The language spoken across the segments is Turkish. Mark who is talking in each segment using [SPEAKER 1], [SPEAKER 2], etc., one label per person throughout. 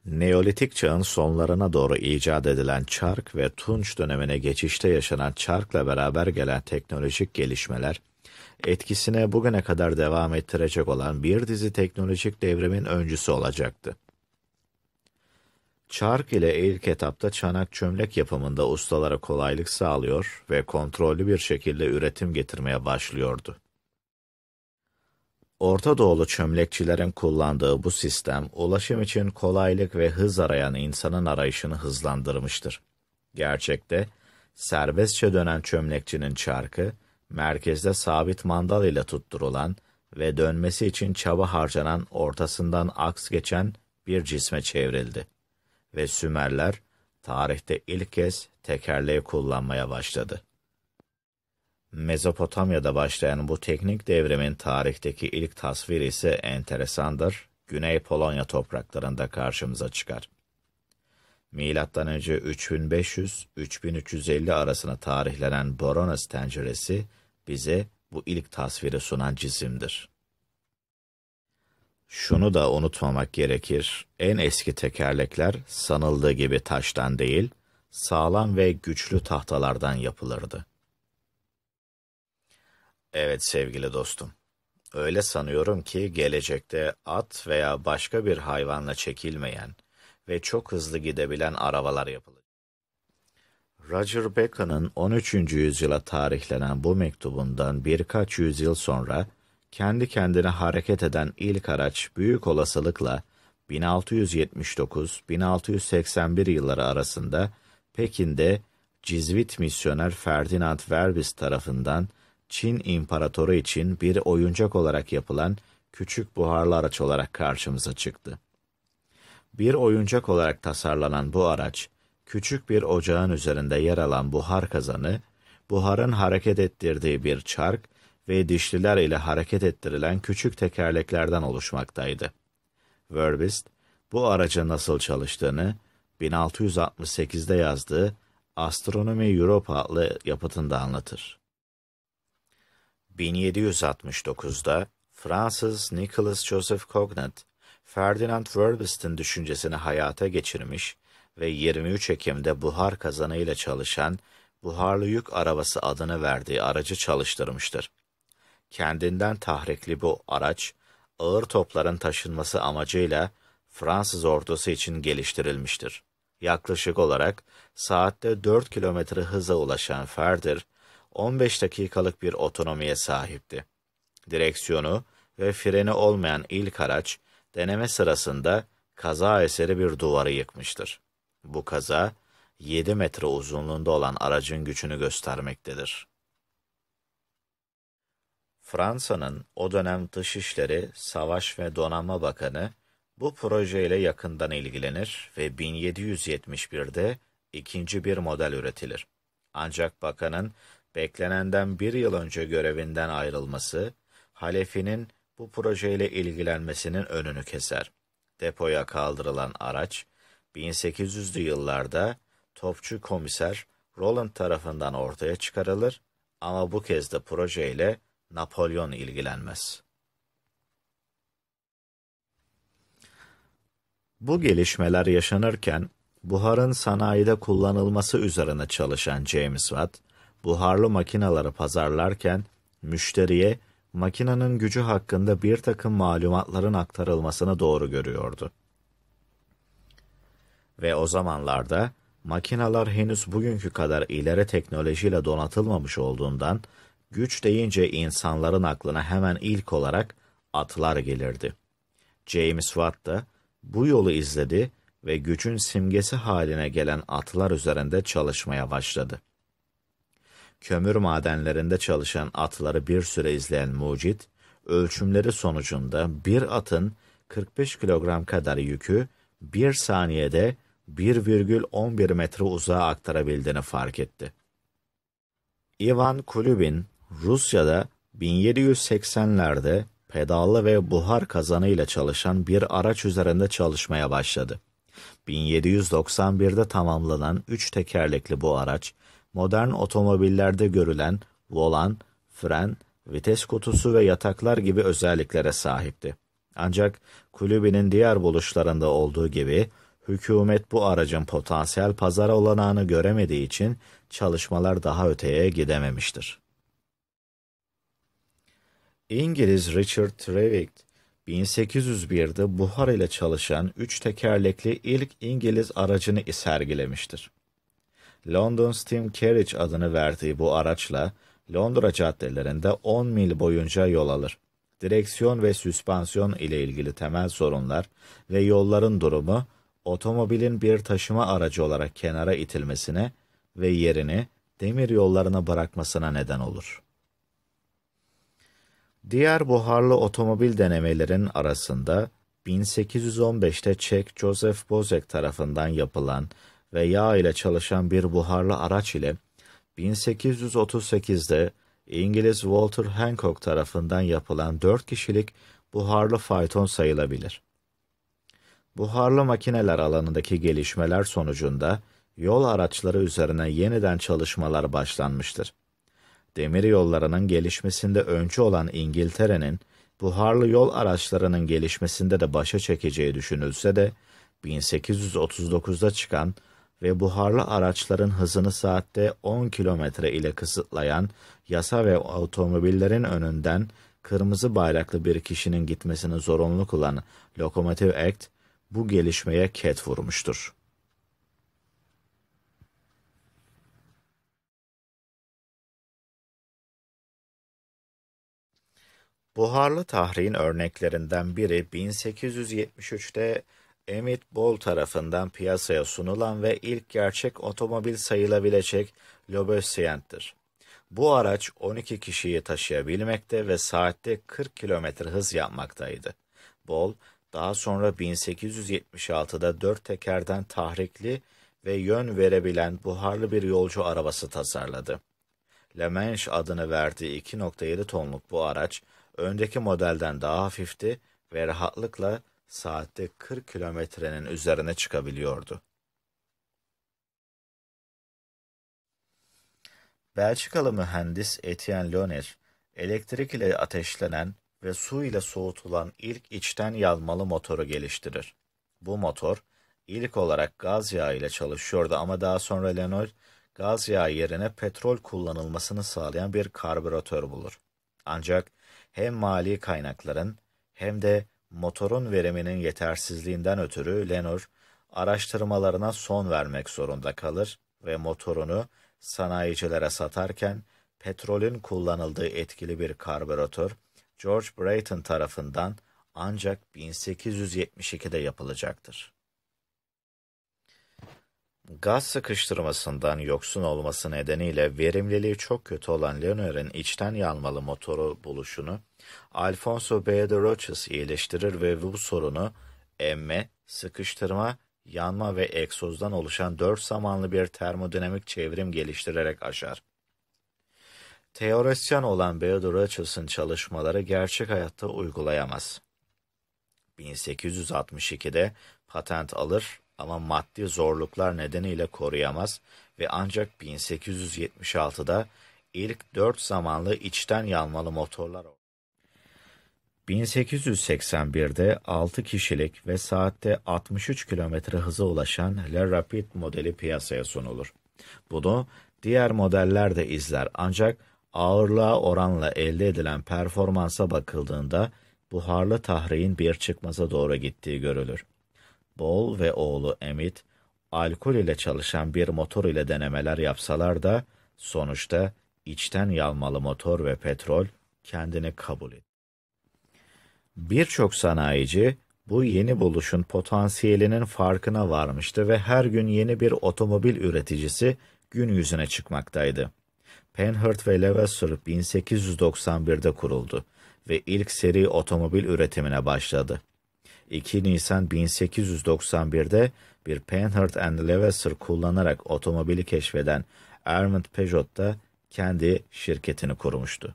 [SPEAKER 1] Neolitik çağın sonlarına doğru icat edilen çark ve Tunç dönemine geçişte yaşanan çarkla beraber gelen teknolojik gelişmeler, etkisine bugüne kadar devam ettirecek olan bir dizi teknolojik devrimin öncüsü olacaktı. Çark ile ilk etapta çanak çömlek yapımında ustalara kolaylık sağlıyor ve kontrollü bir şekilde üretim getirmeye başlıyordu. Orta Doğulu çömlekçilerin kullandığı bu sistem, ulaşım için kolaylık ve hız arayan insanın arayışını hızlandırmıştır. Gerçekte, serbestçe dönen çömlekçinin çarkı, merkezde sabit mandal ile tutturulan ve dönmesi için çaba harcanan ortasından aks geçen bir cisme çevrildi. Ve Sümerler, tarihte ilk kez tekerleği kullanmaya başladı. Mezopotamya'da başlayan bu teknik devrimin tarihteki ilk tasviri ise enteresandır, Güney Polonya topraklarında karşımıza çıkar. Milattan önce 3500-3350 arasında tarihlenen Boronas tenceresi bize bu ilk tasviri sunan cisimdir. Şunu da unutmamak gerekir, en eski tekerlekler sanıldığı gibi taştan değil, sağlam ve güçlü tahtalardan yapılırdı. Evet sevgili dostum, öyle sanıyorum ki gelecekte at veya başka bir hayvanla çekilmeyen ve çok hızlı gidebilen arabalar yapılacak. Roger Bacon'ın 13. yüzyıla tarihlenen bu mektubundan birkaç yüzyıl sonra kendi kendine hareket eden ilk araç büyük olasılıkla 1679-1681 yılları arasında Pekin'de Cizvit misyoner Ferdinand Verbis tarafından Çin İmparatoru için bir oyuncak olarak yapılan küçük buharlı araç olarak karşımıza çıktı. Bir oyuncak olarak tasarlanan bu araç, küçük bir ocağın üzerinde yer alan buhar kazanı, buharın hareket ettirdiği bir çark ve dişliler ile hareket ettirilen küçük tekerleklerden oluşmaktaydı. Verbis, bu aracın nasıl çalıştığını 1668'de yazdığı Astronomy Europe adlı yapıtında anlatır. 1769'da Fransız Nicolas Joseph Cognat, Ferdinand Verbis'in düşüncesini hayata geçirmiş ve 23 Ekim'de buhar kazanıyla çalışan buharlı yük arabası adını verdiği aracı çalıştırmıştır. Kendinden tahrikli bu araç, ağır topların taşınması amacıyla Fransız ordusu için geliştirilmiştir. Yaklaşık olarak saatte 4 kilometre hıza ulaşan Ferdir, 15 dakikalık bir otonomiye sahipti. Direksiyonu ve freni olmayan ilk araç, deneme sırasında kaza eseri bir duvarı yıkmıştır. Bu kaza, 7 metre uzunluğunda olan aracın gücünü göstermektedir. Fransa'nın o dönem Dışişleri, Savaş ve Donanma Bakanı bu projeyle yakından ilgilenir ve 1771'de ikinci bir model üretilir. Ancak bakanın beklenenden bir yıl önce görevinden ayrılması, halefinin bu projeyle ilgilenmesinin önünü keser. Depoya kaldırılan araç, 1800'lü yıllarda topçu komiser Roland tarafından ortaya çıkarılır ama bu kez de projeyle Napolyon ilgilenmez. Bu gelişmeler yaşanırken, buharın sanayide kullanılması üzerine çalışan James Watt, buharlı makinaları pazarlarken, müşteriye makinenin gücü hakkında bir takım malumatların aktarılmasını doğru görüyordu. Ve o zamanlarda, makineler henüz bugünkü kadar ileri teknolojiyle donatılmamış olduğundan, güç deyince insanların aklına hemen ilk olarak atlar gelirdi. James Watt da bu yolu izledi ve gücün simgesi haline gelen atlar üzerinde çalışmaya başladı. Kömür madenlerinde çalışan atları bir süre izleyen mucit, ölçümleri sonucunda bir atın 45 kilogram kadar yükü bir saniyede 1,11 metre uzağa aktarabildiğini fark etti. Ivan Kulibin, Rusya'da 1780'lerde pedallı ve buhar kazanıyla çalışan bir araç üzerinde çalışmaya başladı. 1791'de tamamlanan 3 tekerlekli bu araç, modern otomobillerde görülen volan, fren, vites kutusu ve yataklar gibi özelliklere sahipti. Ancak Kulübin'in diğer buluşlarında olduğu gibi Hükümet bu aracın potansiyel pazar olanağını göremediği için çalışmalar daha öteye gidememiştir. İngiliz Richard Trevithick, 1801'de buhar ile çalışan 3 tekerlekli ilk İngiliz aracını sergilemiştir. London Steam Carriage adını verdiği bu araçla Londra caddelerinde 10 mil boyunca yol alır. Direksiyon ve süspansiyon ile ilgili temel sorunlar ve yolların durumu, otomobilin bir taşıma aracı olarak kenara itilmesine ve yerini demir yollarına bırakmasına neden olur. Diğer buharlı otomobil denemelerin arasında 1815'te Çek Joseph Bozek tarafından yapılan ve yağ ile çalışan bir buharlı araç ile 1838'de İngiliz Walter Hancock tarafından yapılan 4 kişilik buharlı fayton sayılabilir. Buharlı makineler alanındaki gelişmeler sonucunda yol araçları üzerine yeniden çalışmalar başlanmıştır. Demir yollarının gelişmesinde öncü olan İngiltere'nin buharlı yol araçlarının gelişmesinde de başa çekeceği düşünülse de 1839'da çıkan ve buharlı araçların hızını saatte 10 kilometre ile kısıtlayan yasa ve otomobillerin önünden kırmızı bayraklı bir kişinin gitmesini zorunlu kılan Locomotive Act bu gelişmeye ket vurmuştur. Buharlı tahriğin örneklerinden biri 1873'te Emmett Ball tarafından piyasaya sunulan ve ilk gerçek otomobil sayılabilecek Loboscient'tir. Bu araç 12 kişiyi taşıyabilmekte ve saatte 40 kilometre hız yapmaktaydı. Ball, daha sonra 1876'da 4 tekerden tahrikli ve yön verebilen buharlı bir yolcu arabası tasarladı. Le Manche adını verdiği 2,7 tonluk bu araç, öndeki modelden daha hafifti ve rahatlıkla saatte 40 kilometrenin üzerine çıkabiliyordu. Belçikalı mühendis Etienne Loner, elektrik ile ateşlenen ve su ile soğutulan ilk içten yanmalı motoru geliştirir. Bu motor, ilk olarak gaz yağı ile çalışıyordu ama daha sonra Loner, gaz yağı yerine petrol kullanılmasını sağlayan bir karbüratör bulur. Ancak hem mali kaynakların hem de motorun veriminin yetersizliğinden ötürü Lenor, araştırmalarına son vermek zorunda kalır ve motorunu sanayicilere satarken petrolün kullanıldığı etkili bir karbüratör George Brayton tarafından ancak 1872'de yapılacaktır. Gaz sıkıştırmasından yoksun olması nedeniyle verimliliği çok kötü olan Leonor'un içten yanmalı motoru buluşunu Alfonso B. de Roches iyileştirir ve bu sorunu emme, sıkıştırma, yanma ve egzozdan oluşan 4 zamanlı bir termodinamik çevrim geliştirerek aşar. Teorisyen olan B. de Roches'ın çalışmaları gerçek hayatta uygulayamaz. 1862'de patent alır ama maddi zorluklar nedeniyle koruyamaz ve ancak 1876'da ilk 4 zamanlı içten yanmalı motorlar 1881'de 6 kişilik ve saatte 63 kilometre hıza ulaşan Le Rapide modeli piyasaya sunulur. Bunu diğer modeller de izler ancak ağırlığa oranla elde edilen performansa bakıldığında buharlı tahriğin bir çıkmaza doğru gittiği görülür. Ball ve oğlu Emmett, alkol ile çalışan bir motor ile denemeler yapsalar da sonuçta içten yanmalı motor ve petrol kendini kabul etti. Birçok sanayici bu yeni buluşun potansiyelinin farkına varmıştı ve her gün yeni bir otomobil üreticisi gün yüzüne çıkmaktaydı. Panhard ve Levasseur 1891'de kuruldu ve ilk seri otomobil üretimine başladı. 2 Nisan 1891'de bir Panhard and Levasseur kullanarak otomobili keşfeden Armand Peugeot da kendi şirketini kurmuştu.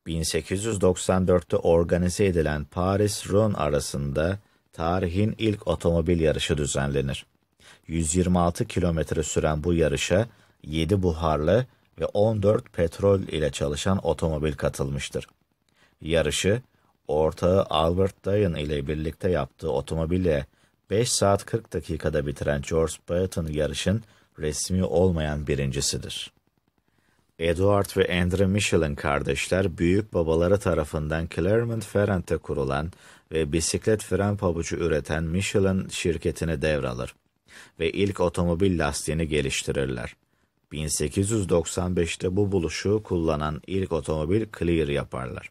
[SPEAKER 1] 1894'te organize edilen Paris-Rouen arasında tarihin ilk otomobil yarışı düzenlenir. 126 kilometre süren bu yarışa 7 buharlı ve 14 petrol ile çalışan otomobil katılmıştır. Yarışı ortağı Albert Dyan ile birlikte yaptığı otomobille 5 saat 40 dakikada bitiren George Burton yarışın resmi olmayan birincisidir. Edward ve Andrew Michelin kardeşler büyük babaları tarafından Clermont-Ferrand'te kurulan ve bisiklet fren pabucu üreten Michelin şirketini devralır ve ilk otomobil lastiğini geliştirirler. 1895'te bu buluşu kullanan ilk otomobil Clear yaparlar.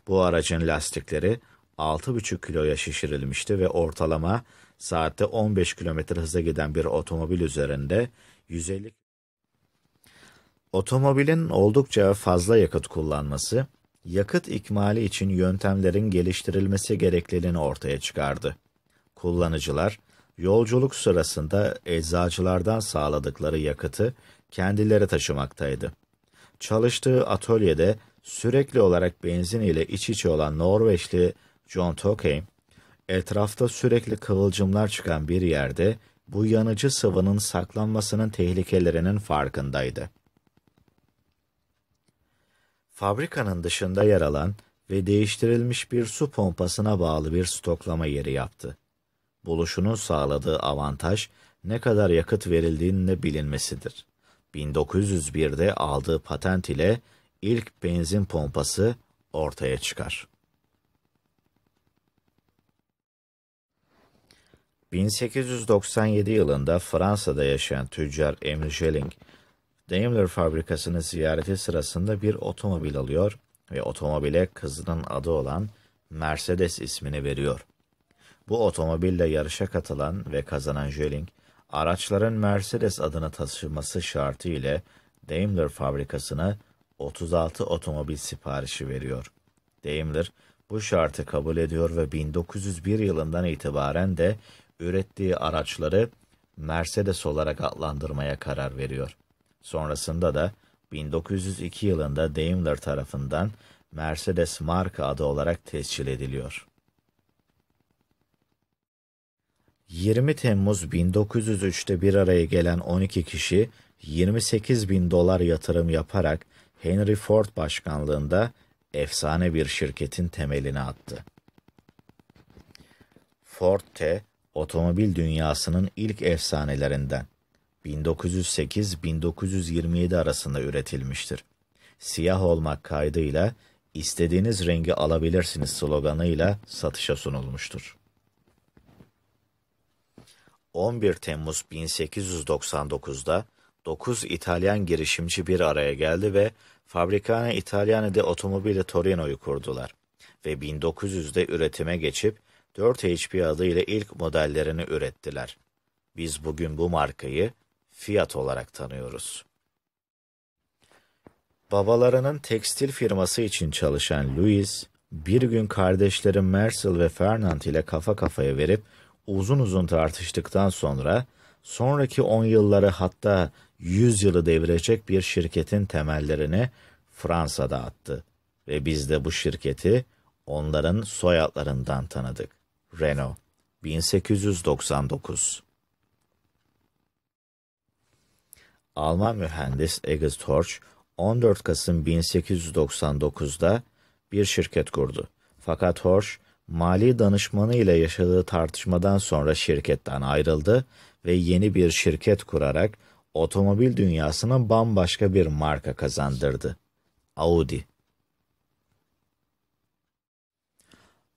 [SPEAKER 1] Bu aracın lastikleri 6,5 kiloya şişirilmişti ve ortalama saatte 15 kilometre hıza giden bir otomobil üzerinde 150. Otomobilin oldukça fazla yakıt kullanması, yakıt ikmali için yöntemlerin geliştirilmesi gerekliliğini ortaya çıkardı. Kullanıcılar, yolculuk sırasında eczacılardan sağladıkları yakıtı kendileri taşımaktaydı. Çalıştığı atölyede sürekli olarak benzin ile iç içe olan Norveçli John Tokay, etrafta sürekli kıvılcımlar çıkan bir yerde bu yanıcı sıvının saklanmasının tehlikelerinin farkındaydı. Fabrikanın dışında yer alan ve değiştirilmiş bir su pompasına bağlı bir stoklama yeri yaptı. Buluşunun sağladığı avantaj ne kadar yakıt verildiğinin bilinmesidir. 1901'de aldığı patent ile ilk benzin pompası ortaya çıkar. 1897 yılında Fransa'da yaşayan tüccar Emile Gelling, Daimler fabrikasını ziyareti sırasında bir otomobil alıyor ve otomobile kızının adı olan Mercedes ismini veriyor. Bu otomobille yarışa katılan ve kazanan Gelling, araçların Mercedes adını taşıması şartı ile Daimler fabrikasına 36 otomobil siparişi veriyor. Daimler bu şartı kabul ediyor ve 1901 yılından itibaren de ürettiği araçları Mercedes olarak adlandırmaya karar veriyor. Sonrasında da 1902 yılında Daimler tarafından Mercedes marka adı olarak tescil ediliyor. 20 Temmuz 1903'te bir araya gelen 12 kişi $28.000 yatırım yaparak Henry Ford başkanlığında efsane bir şirketin temelini attı. Ford T, otomobil dünyasının ilk efsanelerinden. 1908-1927 arasında üretilmiştir. Siyah olmak kaydıyla istediğiniz rengi alabilirsiniz sloganıyla satışa sunulmuştur. 11 Temmuz 1899'da 9 İtalyan girişimci bir araya geldi ve Fabbricane Italiane de Automobile Torino'yu kurdular ve 1900'de üretime geçip 4 HP adıyla ilk modellerini ürettiler. Biz bugün bu markayı Fiat olarak tanıyoruz. Babalarının tekstil firması için çalışan Louis, bir gün kardeşleri Marcel ve Fernand ile kafa kafaya verip uzun uzun tartıştıktan sonra sonraki 10 yılları hatta 100 yılı devirecek bir şirketin temellerini Fransa'da attı ve biz de bu şirketi onların soyadlarından tanıdık. Renault, 1899. Alman mühendis August Horch, 14 Kasım 1899'da bir şirket kurdu. Fakat Horch, mali danışmanı ile yaşadığı tartışmadan sonra şirketten ayrıldı ve yeni bir şirket kurarak otomobil dünyasına bambaşka bir marka kazandırdı. Audi.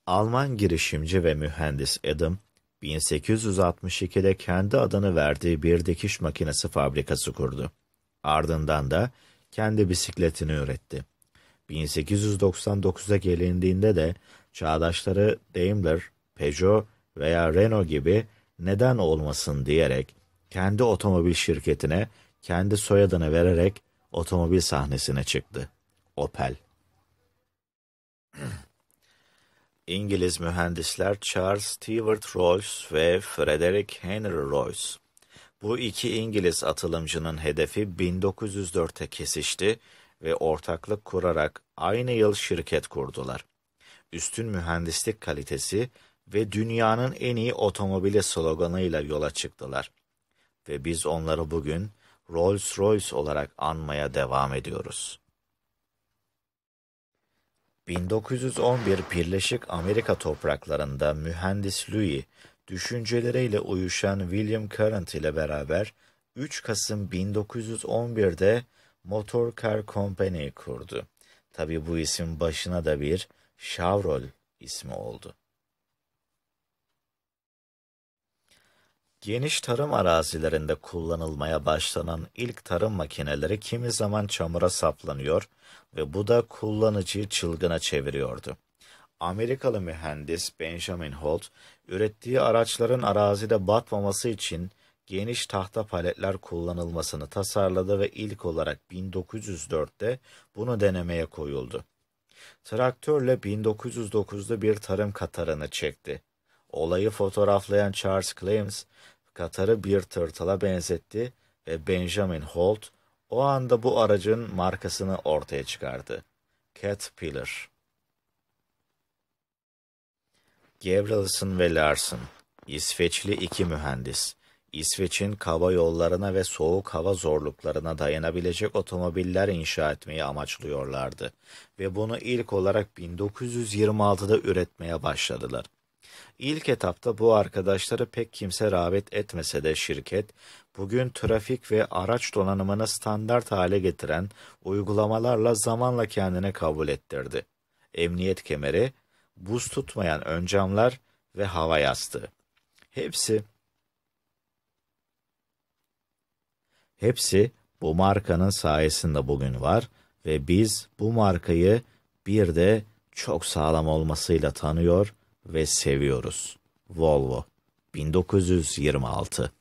[SPEAKER 1] Alman girişimci ve mühendis Adam, 1862'de kendi adını verdiği bir dikiş makinesi fabrikası kurdu. Ardından da kendi bisikletini üretti. 1899'a gelindiğinde de çağdaşları Daimler, Peugeot veya Renault gibi neden olmasın diyerek kendi otomobil şirketine kendi soyadını vererek otomobil sahnesine çıktı. Opel. İngiliz mühendisler Charles Stewart Rolls ve Frederick Henry Rolls. Bu iki İngiliz atılımcının hedefi 1904'te kesişti ve ortaklık kurarak aynı yıl şirket kurdular. Üstün mühendislik kalitesi ve dünyanın en iyi otomobili sloganıyla yola çıktılar. Ve biz onları bugün Rolls-Royce olarak anmaya devam ediyoruz. 1911 Birleşik Amerika topraklarında mühendis Louis, düşünceleriyle uyuşan William Current ile beraber 3 Kasım 1911'de Motor Car Company kurdu. Tabii bu isim başına da bir Chevrolet ismi oldu. Geniş tarım arazilerinde kullanılmaya başlanan ilk tarım makineleri kimi zaman çamura saplanıyor ve bu da kullanıcıyı çılgına çeviriyordu. Amerikalı mühendis Benjamin Holt, ürettiği araçların arazide batmaması için geniş tahta paletler kullanılmasını tasarladı ve ilk olarak 1904'te bunu denemeye koyuldu. Traktörle 1909'da bir tarım katarını çekti. Olayı fotoğraflayan Charles Clemens, katarı bir tırtıla benzetti ve Benjamin Holt o anda bu aracın markasını ortaya çıkardı. Caterpillar. Gabrielsen ve Larsen, İsveçli iki mühendis, İsveç'in kaba yollarına ve soğuk hava zorluklarına dayanabilecek otomobiller inşa etmeyi amaçlıyorlardı ve bunu ilk olarak 1926'da üretmeye başladılar. İlk etapta bu arkadaşları pek kimse rağbet etmese de şirket, bugün trafik ve araç donanımını standart hale getiren uygulamalarla zamanla kendine kabul ettirdi. Emniyet kemeri, buz tutmayan ön camlar ve hava yastığı. Hepsi bu markanın sayesinde bugün var ve biz bu markayı bir de çok sağlam olmasıyla tanıyor ve seviyoruz. Volvo 1926